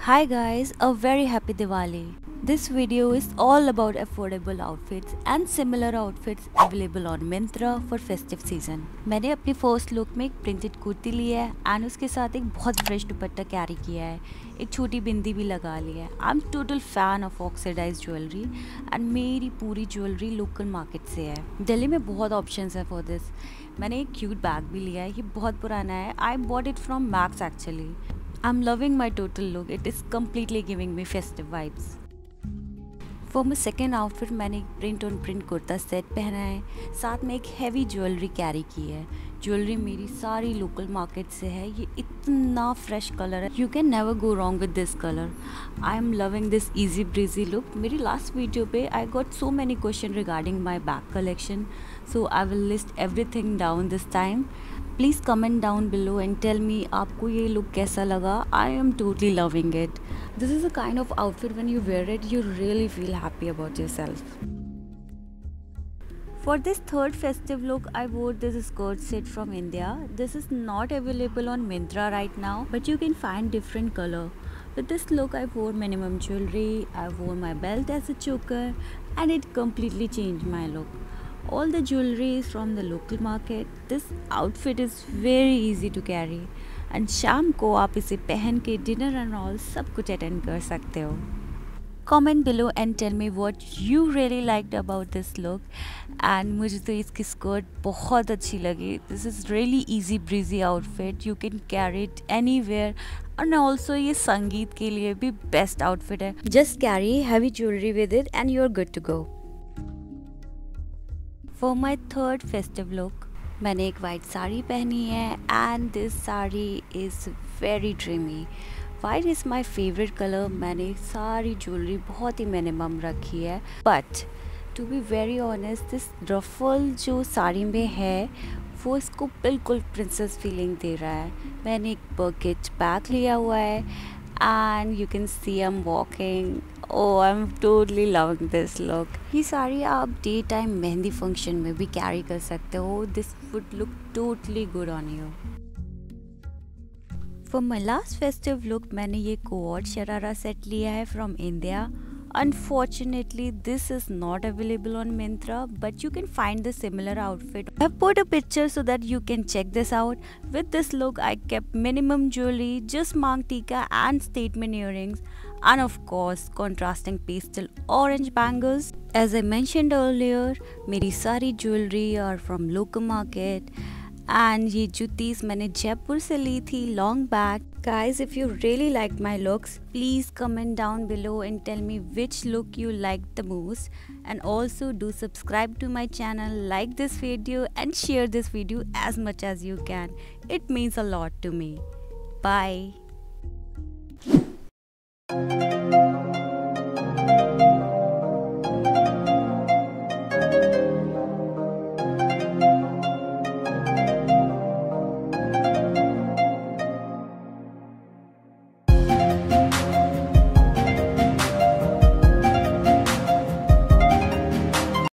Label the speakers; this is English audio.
Speaker 1: Hi guys, a very happy Diwali. This video is all about affordable outfits and similar outfits available on Myntra for festive season. मैंने अपनी first look में एक printed kurti ली है and उसके साथ एक बहुत फ्रेश दुपट्टा कैरी किया है, एक छोटी बिंदी भी लगा ली है। I am total fan of oxidise jewellery and मेरी पूरी ज्वेलरी लोकल मार्केट से है। दिल्ली में बहुत ऑप्शंस है फॉर दिस। मैंने एक क्यूट बैग भी लिया है, ये बहुत पुराना है। I bought it from max actually. I'm loving my total look. It is completely giving me festive vibes. For my second outfit मैंने एक print on print kurta set पहना है, साथ में एक हैवी ज्वेलरी कैरी की है। ज्वेलरी मेरी सारी लोकल मार्केट से है। ये इतना फ्रेश कलर है, you can never go wrong with this colour. I am loving this easy breezy look. मेरी लास्ट वीडियो पे I got so many question regarding my bag collection, so I will list everything down this time. Please comment down below and tell me आपको ये look कैसा लगा। I am totally loving it. This is a kind of outfit when you wear it you really feel happy about yourself. For this third festive look, I wore this skirt set from India. This is not available on Myntra right now, but you can find different color. With this look, I wore minimum jewelry, I wore my belt as a choker, and it completely changed my look. All the jewelry is from the local market. This outfit is very easy to carry, and शाम को आप इसे पहन के dinner and all सब कुछ attend कर सकते हो। Comment below and tell me what you really liked about this look. And मुझे तो इसकी स्कर्ट बहुत अच्छी लगी। This is really easy breezy outfit. You can carry it anywhere. And also ये संगीत के लिए भी best outfit है। Just carry heavy jewelry with it and you're good to go. For my third festive look, मैंने एक white sari पहनी है and this sari is very dreamy. White is my favourite colour. मैंने सारी ज्वेलरी बहुत ही मिनिमम रखी है, but to be very honest this ruffle जो साड़ी में है वो इसको बिल्कुल प्रिंसेस फीलिंग दे रहा है। मैंने एक बकेट बैग लिया हुआ है and you can see I am walking. Oh I am totally loving this look. ये साड़ी आप डे टाइम मेहंदी फंक्शन में भी कैरी कर सकते हो। This would look totally good on you. For my last festive look, मैंने ये कोऑर्ड शरारा सेट लिया है from India. Unfortunately, this is not available on Myntra, but you can find the similar outfit. I have put a picture so that you can check this out. With this look, I kept minimum jewelry, just mang tika and statement earrings, and of course, contrasting pastel orange bangles. As I mentioned earlier, मेरी सारी jewelry are from local market. And ये जूतीस मैंने जयपुर से ली थी long back. Guys, if you really liked my looks, please comment down below and tell me which look you liked the most. And also do subscribe to my channel, like this video and share this video as much as you can. It means a lot to me. Bye.